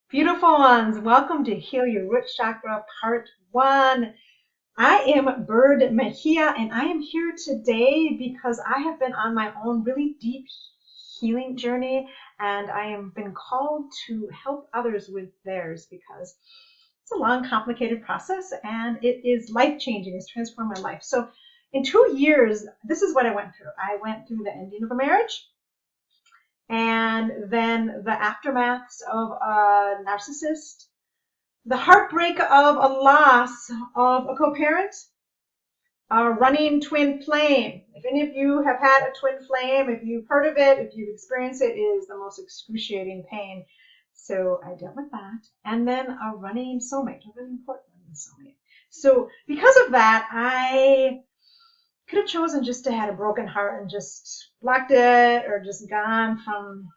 Beautiful ones, welcome to Heal Your Root Chakra Part 1. I am Bird Mejia and I am here today because I have been on my own really deep healing journey and I have been called to help others with theirs because it's a long, complicated process and it is life-changing. It's transformed my life. So in 2 years, this is what I went through. I went through the ending of a marriage, and then the aftermaths of a narcissist, the heartbreak of a loss of a co-parent, a running twin flame. If any of you have had a twin flame, if you've heard of it, if you've experienced it, it is the most excruciating pain. So I dealt with that. And then a running soulmate, a really important running soulmate. So because of that, I could have chosen just to have a broken heart and just blocked it or just gone from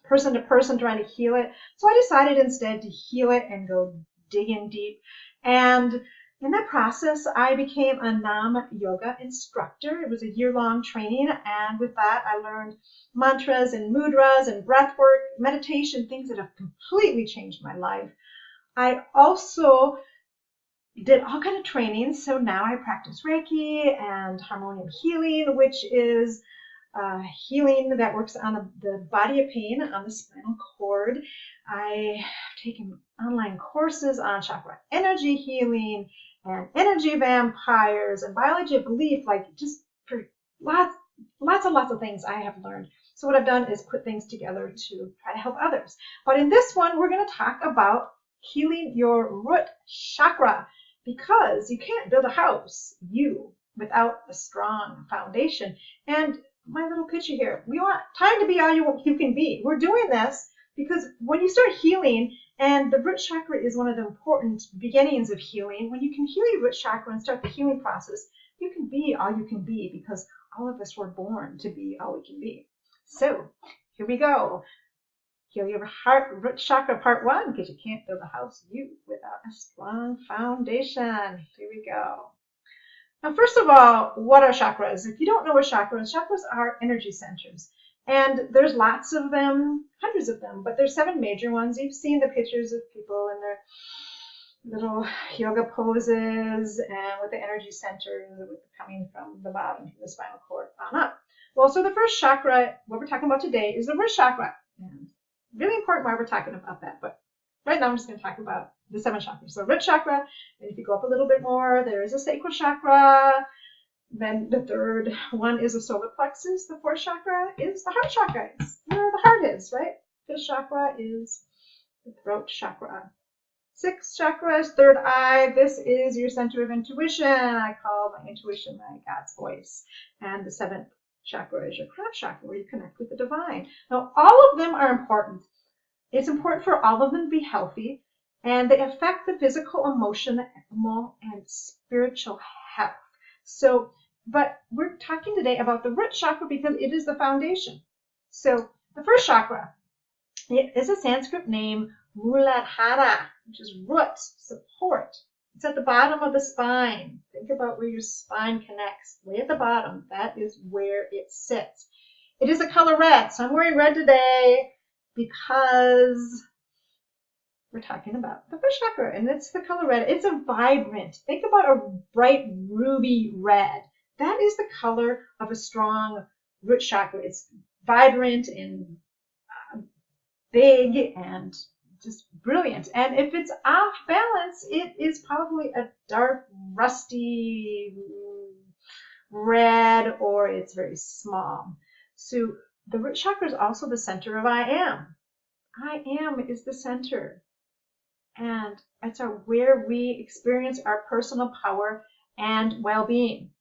person to person trying to heal it. So I decided instead to heal it and go digging deep. And in that process, I became a Nam yoga instructor. It was a year-long training. And with that, I learned mantras and mudras and breath work, meditation, things that have completely changed my life. I also did all kind of trainings. So now I practice Reiki and harmonium healing, which is healing that works on the body of pain, on the spinal cord. I have taken online courses on chakra energy healing and energy vampires and biology of belief, like just for lots and lots of things I have learned. So what I've done is put things together to try to help others. But in this one, we're going to talk about healing your root chakra, because you can't build a house, without a strong foundation. And my little picture here, we want time to be all you can be. We're doing this because when you start healing, and the root chakra is one of the important beginnings of healing, when you can heal your root chakra and start the healing process, you can be all you can be, because all of us were born to be all we can be. So here we go. Heal your root chakra part 1, because you can't build a house without a strong foundation. Here we go. Now, first of all, what are chakras? If you don't know what chakras are energy centers. And there's lots of them, hundreds of them, but there's 7 major ones. You've seen the pictures of people in their little yoga poses and with the energy centers coming from the bottom, from the spinal cord on up. Well, so the first chakra, what we're talking about today, is the root chakra. And really important why we're talking about that, but right now I'm just going to talk about the 7 chakras. So root chakra, and if you go up a little bit more, there is a sacral chakra. Then the third one is a solar plexus. The 4th chakra is the heart chakra. It's where the heart is, right? 5th chakra is the throat chakra. 6th chakra is third eye. This is your center of intuition. I call my intuition my God's voice. And the 7th chakra is your crown chakra, where you connect with the divine. Now, all of them are important. It's important for all of them to be healthy, and they affect the physical, emotional, and spiritual health. So, but we're talking today about the root chakra because it is the foundation. So the first chakra, it is a Sanskrit name, Muladhara, which is root, support. It's at the bottom of the spine. Think about where your spine connects. Way at the bottom, that is where it sits. It is a color red, so I'm wearing red today because we're talking about the first chakra, and it's the color red. It's a vibrant, think about a bright ruby red. That is the color of a strong root chakra. It's vibrant and big and just brilliant. And if it's off balance, it is probably a dark, rusty red, or it's very small. So the root chakra is also the center of I am. I am is the center. And it's where we experience our personal power and well-being.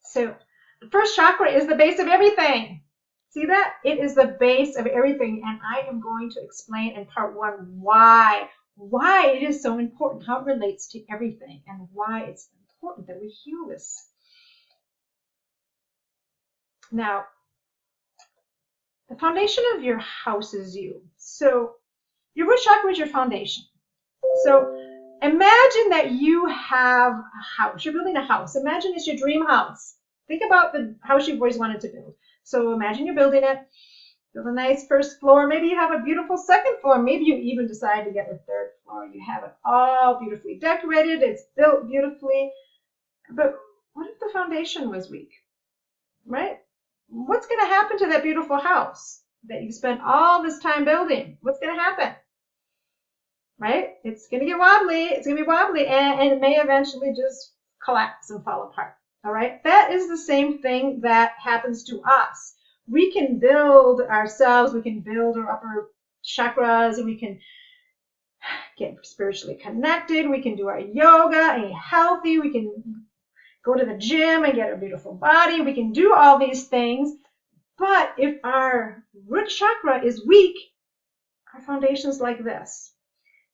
So the first chakra is the base of everything. See that? It is the base of everything. And I am going to explain in part 1 why it is so important, how it relates to everything, and why it's important that we heal this. Now, the foundation of your house is you. So your root chakra is your foundation. So imagine that you have a house. You're building a house. Imagine it's your dream house. Think about the house you've always wanted to build. So imagine you're building it, Build a nice first floor. Maybe you have a beautiful second floor. Maybe you even decide to get a third floor. You have it all beautifully decorated. It's built beautifully. But what if the foundation was weak, right? What's going to happen to that beautiful house that you spent all this time building? What's going to happen? Right? It's going to get wobbly. It's going to be wobbly, and it may eventually just collapse and fall apart. All right? That is the same thing that happens to us. We can build ourselves. We can build our upper chakras, and we can get spiritually connected. We can do our yoga and eat healthy. We can go to the gym and get a beautiful body. We can do all these things. But if our root chakra is weak, our foundation is like this.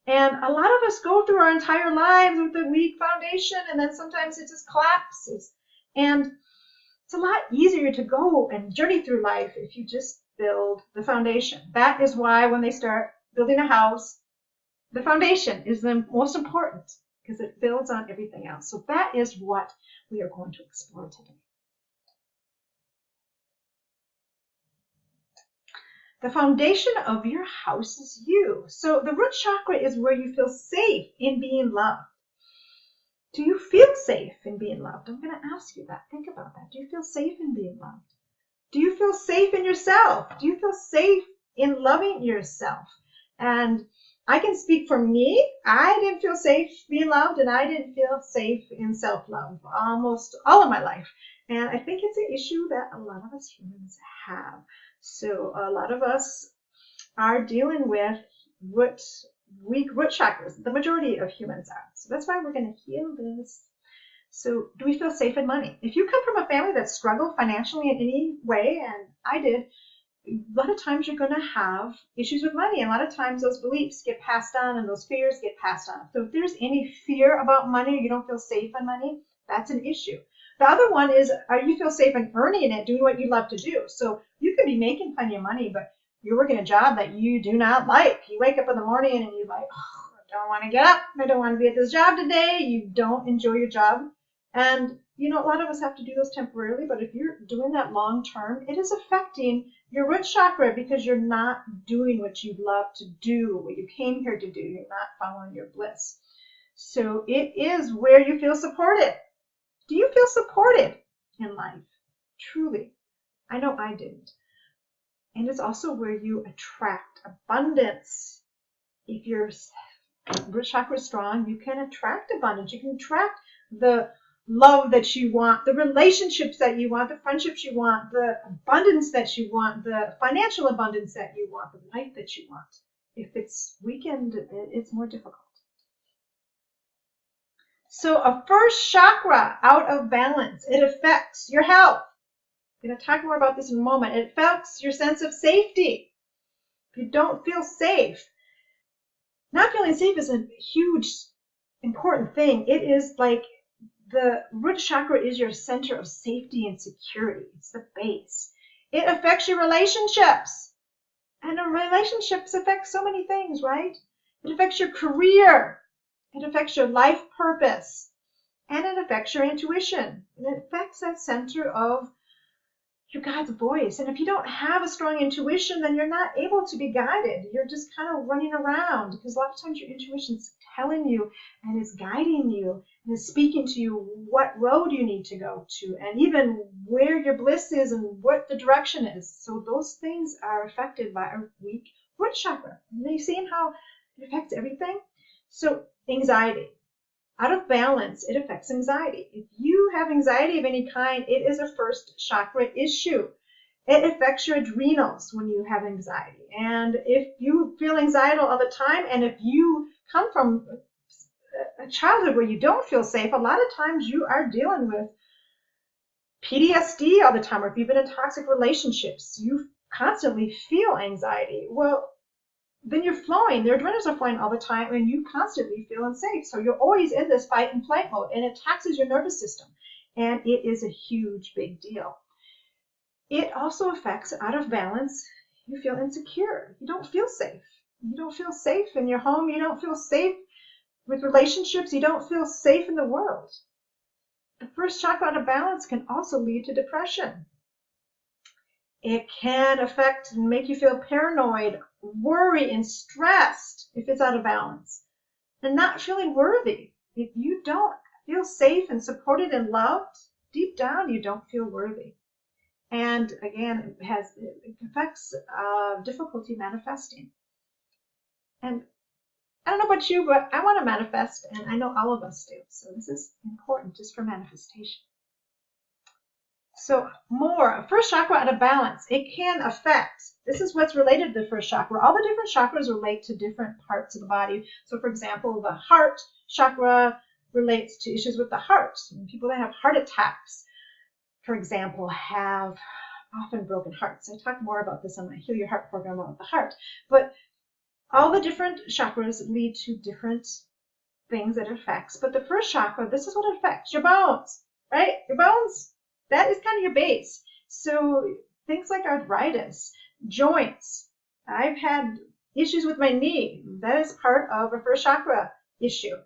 And a lot of us go through our entire lives with a weak foundation, and then sometimes it just collapses. And it's a lot easier to go and journey through life if you just build the foundation. That is why when they start building a house, the foundation is the most important because it builds on everything else. So that is what we are going to explore today. The foundation of your house is you. So the root chakra is where you feel safe in being loved. Do you feel safe in being loved? I'm going to ask you that. Think about that. Do you feel safe in being loved? Do you feel safe in yourself? Do you feel safe in loving yourself? And I can speak for me. I didn't feel safe being loved, and I didn't feel safe in self-love almost all of my life. And I think it's an issue that a lot of us humans have. So a lot of us are dealing with weak root chakras. The majority of humans are. So that's why we're going to heal this. So do we feel safe in money? If you come from a family that struggled financially in any way, and I did, a lot of times you're going to have issues with money. And a lot of times those beliefs get passed on and those fears get passed on. So if there's any fear about money or you don't feel safe in money, that's an issue. The other one is, you feel safe in earning it, doing what you love to do. So you could be making plenty of money, but you're working a job that you do not like. You wake up in the morning and you're like, oh, I don't want to get up. I don't want to be at this job today. You don't enjoy your job. And, you know, a lot of us have to do those temporarily, but if you're doing that long term, it is affecting your root chakra because you're not doing what you love to do, what you came here to do. You're not following your bliss. So it is where you feel supported. Do you feel supported in life? Truly. I know I didn't. And it's also where you attract abundance. If your root chakra is strong, you can attract abundance. You can attract the love that you want, the relationships that you want, the friendships you want, the abundance that you want, the financial abundance that you want, the life that you want. If it's weakened, it's more difficult. So a first chakra out of balance, it affects your health. I'm going to talk more about this in a moment. It affects your sense of safety. If you don't feel safe, not feeling safe is a huge, important thing. It is like the root chakra is your center of safety and security. It's the base. It affects your relationships. And relationships affect so many things, right? It affects your career. It affects your life purpose. And it affects your intuition. And it affects that center of your God's voice. And if you don't have a strong intuition, then you're not able to be guided. You're just kind of running around because a lot of times your intuition's telling you and is guiding you and is speaking to you what road you need to go to and even where your bliss is and what the direction is. So those things are affected by a weak root chakra. Are you seeing how it affects everything? So anxiety. Out of balance, it affects anxiety. If you have anxiety of any kind, it is a first chakra issue. It affects your adrenals when you have anxiety. And if you feel anxiety all the time, and if you come from a childhood where you don't feel safe, a lot of times you are dealing with PTSD all the time, or if you've been in toxic relationships, you constantly feel anxiety. Well, then you're flowing, your adrenals are flowing all the time, and you constantly feel unsafe. So you're always in this fight and flight mode, and it taxes your nervous system. And it is a huge, big deal. It also affects, out of balance, you feel insecure. You don't feel safe. You don't feel safe in your home. You don't feel safe with relationships. You don't feel safe in the world. The first chakra out of balance can also lead to depression. It can affect and make you feel paranoid, worry, and stressed if it's out of balance, and not feeling worthy. If you don't feel safe and supported and loved, deep down you don't feel worthy. And again, it affects difficulty manifesting. And I don't know about you, but I want to manifest, and I know all of us do. So this is important just for manifestation. So first chakra out of balance, it can affect, this is what's related to the first chakra. All the different chakras relate to different parts of the body. So for example, the heart chakra relates to issues with the heart. People that have heart attacks, for example, have often broken hearts. I talk more about this on my Heal Your Heart program about the heart. But all the different chakras lead to different things that it affects. But the first chakra, this is what it affects. Your bones, right? Your bones, that is kind of your base. So things like arthritis, joints. I've had issues with my knee. That is part of a first chakra issue.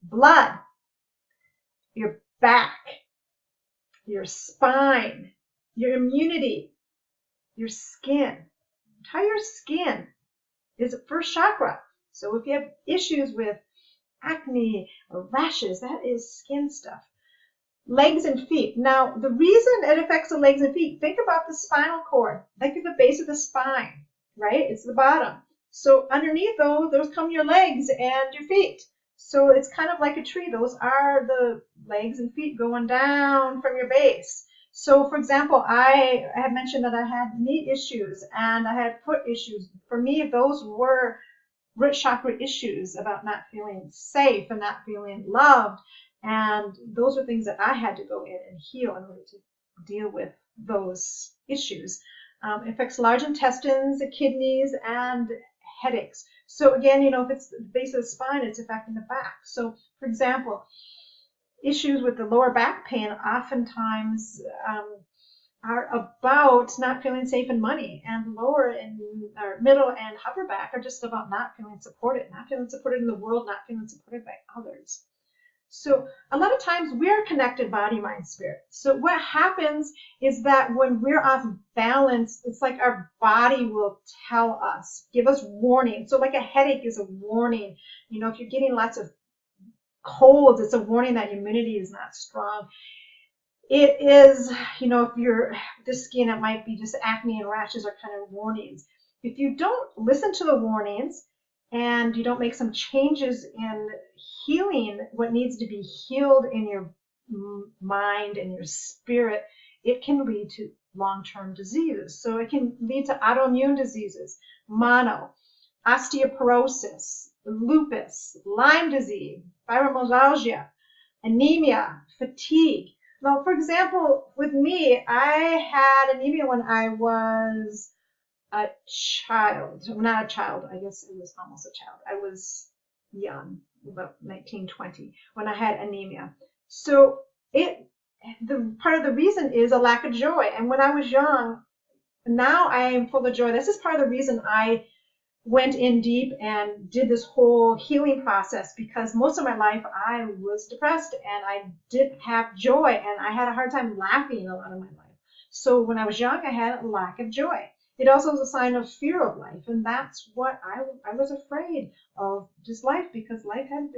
Blood, your back, your spine, your immunity, your skin. How your skin is a first chakra. So if you have issues with acne or rashes, that is skin stuff. Legs and feet. Now, the reason it affects the legs and feet, think about the spinal cord, like at the base of the spine, right? It's the bottom. So underneath those come your legs and your feet. So it's kind of like a tree. Those are the legs and feet going down from your base. So for example, I have mentioned that I had knee issues and I had foot issues. For me, those were root chakra issues about not feeling safe and not feeling loved. And those were things that I had to go in and heal in order to deal with those issues. It affects large intestines, the kidneys, and headaches. So again, if it's the base of the spine, it's affecting the back. So for example, issues with the lower back pain oftentimes are about not feeling safe in money, and lower and or middle and upper back are just about not feeling supported in the world, not feeling supported by others. So a lot of times we're connected body, mind, spirit. So what happens is that when we're off balance, it's like our body will tell us, give us warning. So like a headache is a warning. If you're getting lots of colds, it's a warning that your immunity is not strong. It is, if you're the skin, it might be just acne and rashes are kind of warnings. If you don't listen to the warnings and you don't make some changes in healing what needs to be healed in your mind and your spirit, it can lead to long-term diseases. So it can lead to autoimmune diseases, mono, osteoporosis, lupus, Lyme disease, fibromyalgia, anemia, fatigue. Now, for example, with me, I had anemia when I was a child. Not a child, I guess it was almost a child. I was young, about 19, 20, when I had anemia. So part of the reason is a lack of joy. And when I was young, now I am full of joy. This is part of the reason I went in deep and did this whole healing process, because most of my life I was depressed and I didn't have joy, and I had a hard time laughing a lot of my life. So when I was young, I had a lack of joy. It also is a sign of fear of life, and that's what I was afraid of, just life, because life had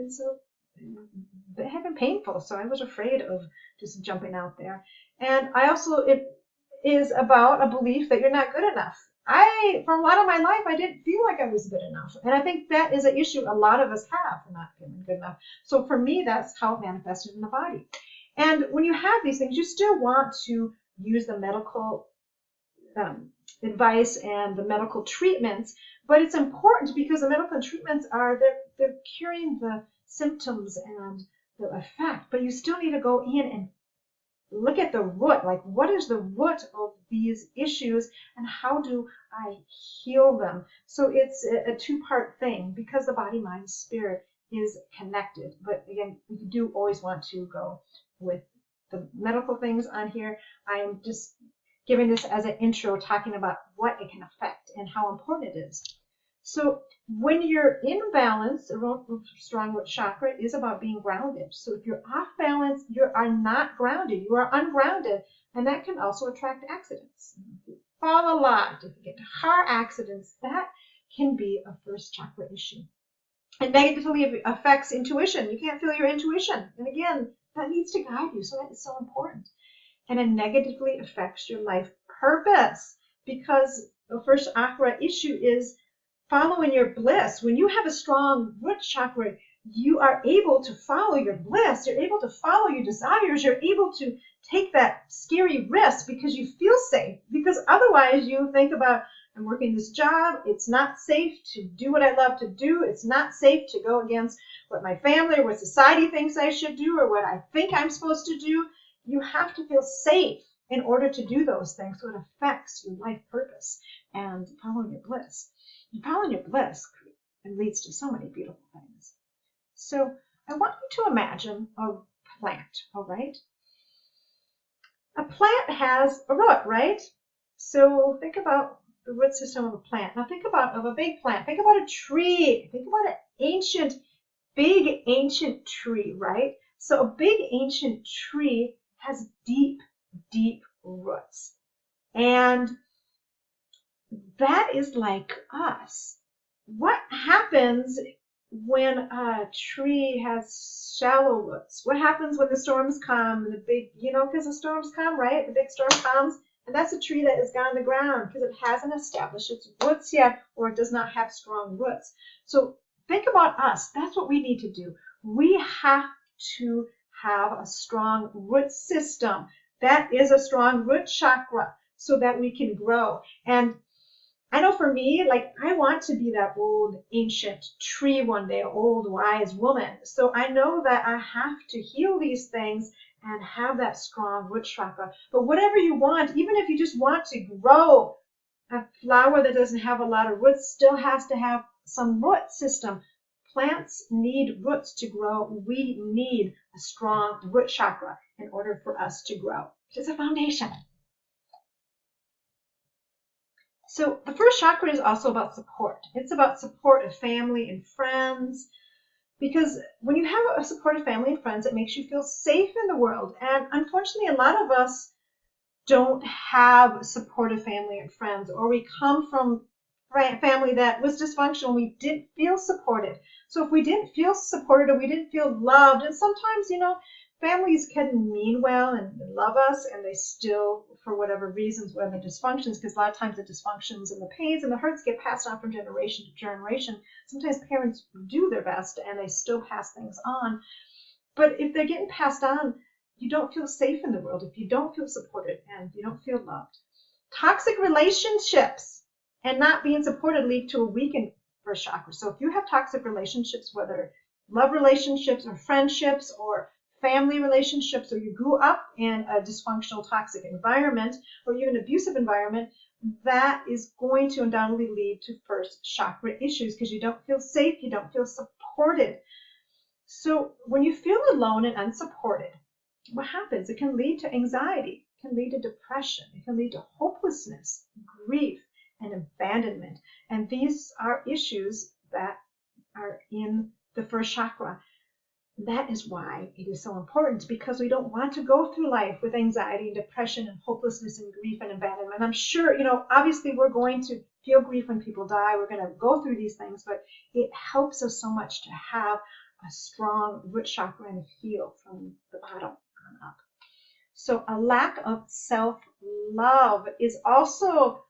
been painful. So I was afraid of just jumping out there. And it is about a belief that you're not good enough. For a lot of my life, I didn't feel like I was good enough. And I think that is an issue a lot of us have, not feeling good enough. So for me, that's how it manifested in the body. And when you have these things, you still want to use the medical advice and the medical treatments, but it's important because the medical treatments they're curing the symptoms and the effect, but you still need to go in and look at the root, like what is the root of these issues and how do I heal them? So it's a two-part thing, because the body, mind, spirit is connected. But again, we do always want to go with the medical things on here. I am just giving this as an intro, talking about what it can affect and how important it is. So when you're in balance, a strong root chakra is about being grounded. So if you're off balance, you are not grounded. You are ungrounded, and that can also attract accidents. fall a lot, if you get into car accidents, that can be a first chakra issue. It negatively affects intuition. You can't feel your intuition. And again, that needs to guide you. So that is so important. And it negatively affects your life purpose, because the first chakra issue is following your bliss. When you have a strong root chakra, you are able to follow your bliss. You're able to follow your desires. You're able to take that scary risk because you feel safe. Because otherwise you think about, I'm working this job. It's not safe to do what I love to do. It's not safe to go against what my family or what society thinks I should do or what I think I'm supposed to do. You have to feel safe in order to do those things. So it affects your life purpose and following your bliss. And following your bliss leads to so many beautiful things. So I want you to imagine a plant, all right? A plant has a root, right? So think about the root system of a plant. Now think about a big plant. Think about a tree. Think about an big ancient tree, right? So a big ancient tree has deep, deep roots. And that is like us. What happens when a tree has shallow roots? What happens when the storms come? The big, because the storms come, right? The big storm comes, and that's a tree that is gone to the ground because it hasn't established its roots yet, or it does not have strong roots. So think about us. That's what we need to do. We have to have a strong root system. That is a strong root chakra so that we can grow. And I know for me, like, I want to be that old ancient tree one day, old wise woman. So I know that I have to heal these things and have that strong root chakra. But whatever you want, even if you just want to grow a flower that doesn't have a lot of roots, still has to have some root system. Plants need roots to grow. We need a strong root chakra in order for us to grow. It's a foundation. So the first chakra is also about support. It's about support of family and friends, because when you have a supportive family and friends, it makes you feel safe in the world. And unfortunately, a lot of us don't have supportive family and friends, or we come from family that was dysfunctional. We didn't feel supported. So if we didn't feel supported or we didn't feel loved, and sometimes, families can mean well and love us, and they still, for whatever reasons, whatever dysfunctions, because a lot of times the dysfunctions and the pains and the hurts get passed on from generation to generation. Sometimes parents do their best and they still pass things on. But if they're getting passed on, you don't feel safe in the world if you don't feel supported and you don't feel loved. Toxic relationships and not being supported lead to a weakened first chakra. So if you have toxic relationships, whether love relationships or friendships or family relationships, or you grew up in a dysfunctional toxic environment or even an abusive environment, that is going to undoubtedly lead to first chakra issues because you don't feel safe, you don't feel supported. So when you feel alone and unsupported, what happens? It can lead to anxiety, it can lead to depression, it can lead to hopelessness, grief, and abandonment. And these are issues that are in the first chakra. That is why it is so important, because we don't want to go through life with anxiety and depression and hopelessness and grief and abandonment. I'm sure, obviously we're going to feel grief when people die. We're going to go through these things, but it helps us so much to have a strong root chakra and heal from the bottom on up. So a lack of self-love is also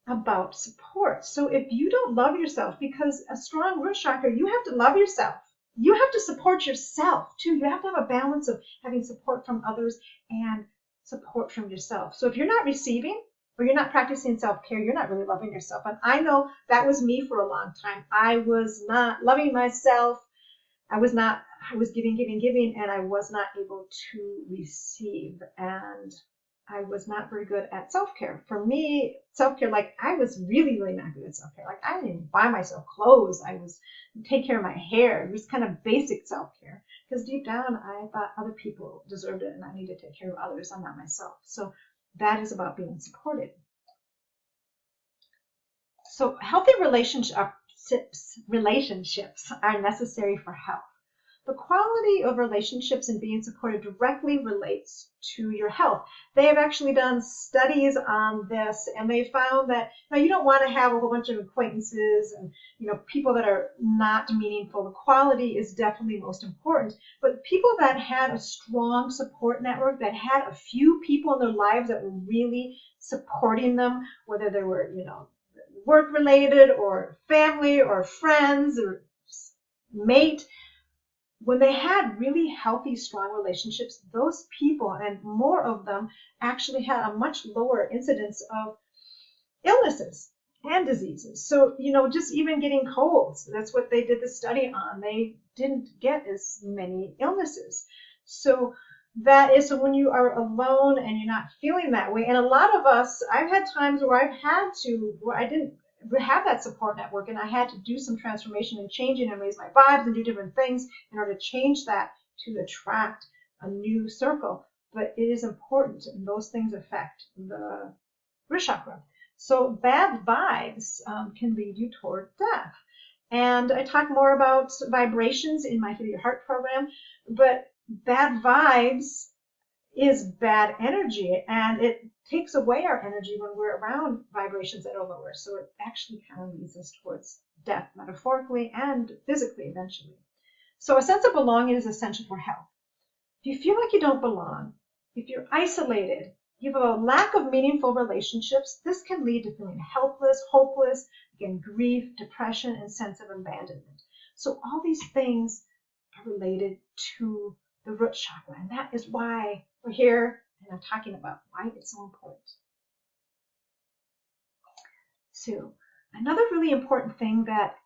about support. So if you don't love yourself, because a strong root chakra, you have to love yourself. You have to support yourself too. You have to have a balance of having support from others and support from yourself. So if you're not receiving or you're not practicing self-care, you're not really loving yourself. And I know that was me for a long time. I was not loving myself. I was giving, and I was not able to receive. And I was not very good at self-care. For me, self-care, like, I was really, really not good at self-care. Like, I didn't even buy myself clothes. I was take care of my hair. It was kind of basic self-care, because deep down I thought other people deserved it and I needed to take care of others and not myself. So that is about being supported. So healthy relationships are necessary for health. the quality of relationships and being supported directly relates to your health. They have actually done studies on this, and they found that you don't want to have a whole bunch of acquaintances and people that are not meaningful. The quality is definitely most important, but people that had a strong support network, that had a few people in their lives that were really supporting them, whether they were work related or family or friends or mate, when they had really healthy, strong relationships, those people and more of them actually had a much lower incidence of illnesses and diseases. So, just even getting colds, that's what they did the study on. They didn't get as many illnesses. So that is, so when you are alone and you're not feeling that way, and a lot of us, I've had times where I didn't have that support network, and I had to do some transformation and changing and raise my vibes and do different things in order to change that to attract a new circle. But it is important, and those things affect the root chakra. So bad vibes can lead you toward death. And I talk more about vibrations in my Heal Your Heart program, but bad vibes is bad energy, and it takes away our energy when we're around vibrations that are lower. So it actually kind of leads us towards death, metaphorically and physically eventually. So a sense of belonging is essential for health. If you feel like you don't belong, if you're isolated, you have a lack of meaningful relationships, this can lead to feeling helpless, hopeless, again, grief, depression, and sense of abandonment. So all these things are related to the root chakra, and that is why we're here and I'm talking about why it's so important. So another really important thing that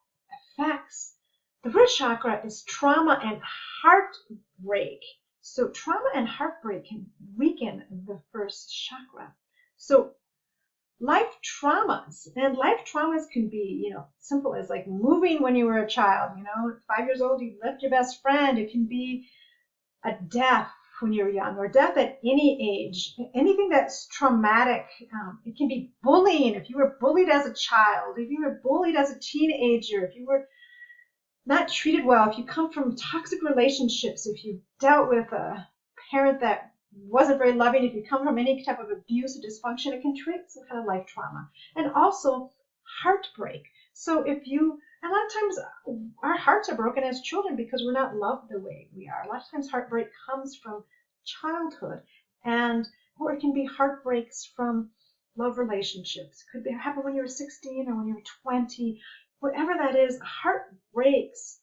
affects the root chakra is trauma and heartbreak. So trauma and heartbreak can weaken the first chakra. So life traumas can be, simple as like moving when you were a child, 5 years old, you left your best friend. It can be a death when you're young, or death at any age, anything that's traumatic. It can be bullying. If you were bullied as a child, if you were bullied as a teenager, if you were not treated well, if you come from toxic relationships, if you dealt with a parent that wasn't very loving, if you come from any type of abuse or dysfunction, it can create some kind of life trauma. And also heartbreak. So and a lot of times our hearts are broken as children because we're not loved the way we are. A lot of times heartbreak comes from childhood, or it can be heartbreaks from love relationships. It could happen when you were 16 or when you were 20. Whatever that is, heartbreaks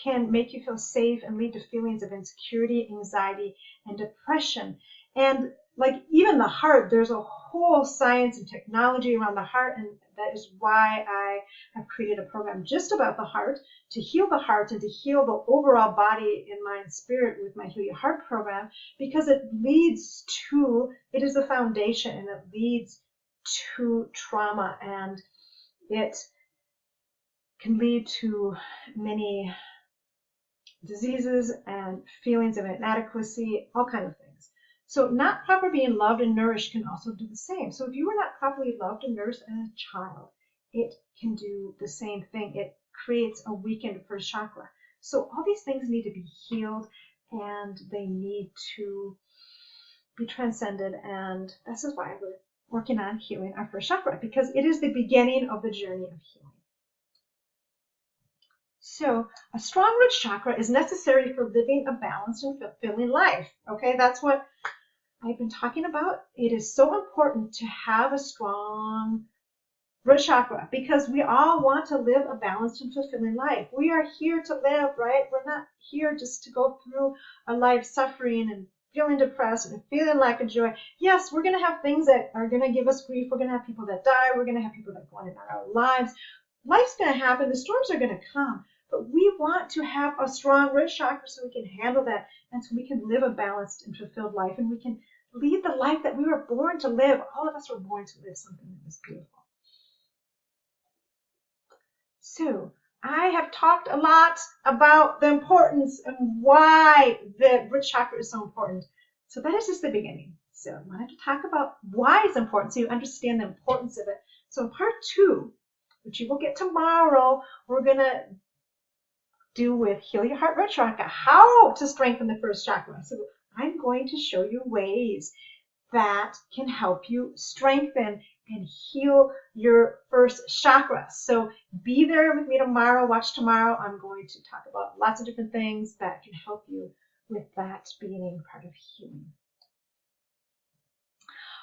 can make you feel safe and lead to feelings of insecurity, anxiety, and depression. And like even the heart, there's a whole science and technology around the heart, and that is why I have created a program just about the heart, to heal the heart and to heal the overall body and mind, spirit with my Heal Your Heart program, because it is the foundation, and it leads to trauma, and it can lead to many diseases and feelings of inadequacy, all kinds of things. So not proper being loved and nourished can also do the same. So if you were not properly loved and nourished as a child, it can do the same thing. It creates a weakened first chakra. So all these things need to be healed, and they need to be transcended. And this is why we're working on healing our first chakra, because it is the beginning of the journey of healing. So a strong root chakra is necessary for living a balanced and fulfilling life. Okay, that's what I've been talking about. It is so important to have a strong root chakra because we all want to live a balanced and fulfilling life. We are here to live, right? We're not here just to go through a life suffering and feeling depressed and feeling lack of joy. Yes, we're going to have things that are going to give us grief. We're going to have people that die. We're going to have people that go on in our lives. Life's going to happen. The storms are going to come. But we want to have a strong root chakra so we can handle that, and so we can live a balanced and fulfilled life, and we can lead the life that we were born to live. All of us were born to live something that was beautiful. So I have talked a lot about the importance and why the root chakra is so important. So that is just the beginning. So I wanted to talk about why it's important so you understand the importance of it. So in part 2, which you will get tomorrow, we're going to do with Heal Your Heart Root Chakra, how to strengthen the first chakra. So I'm going to show you ways that can help you strengthen and heal your first chakra. So be there with me tomorrow. Watch tomorrow. I'm going to talk about lots of different things that can help you with that being part of healing.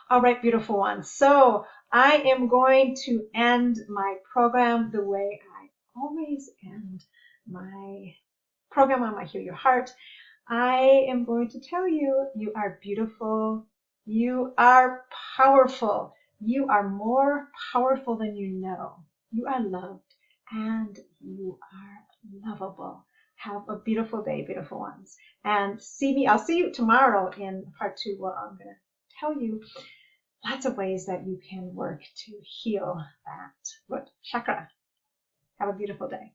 All right, beautiful ones. So I am going to end my program the way I always end my program on my Heal Your Heart. I am going to tell you, you are beautiful. You are powerful. You are more powerful than you know. You are loved and you are lovable. Have a beautiful day, beautiful ones. And I'll see you tomorrow in part 2 where I'm going to tell you lots of ways that you can work to heal that root chakra. Have a beautiful day.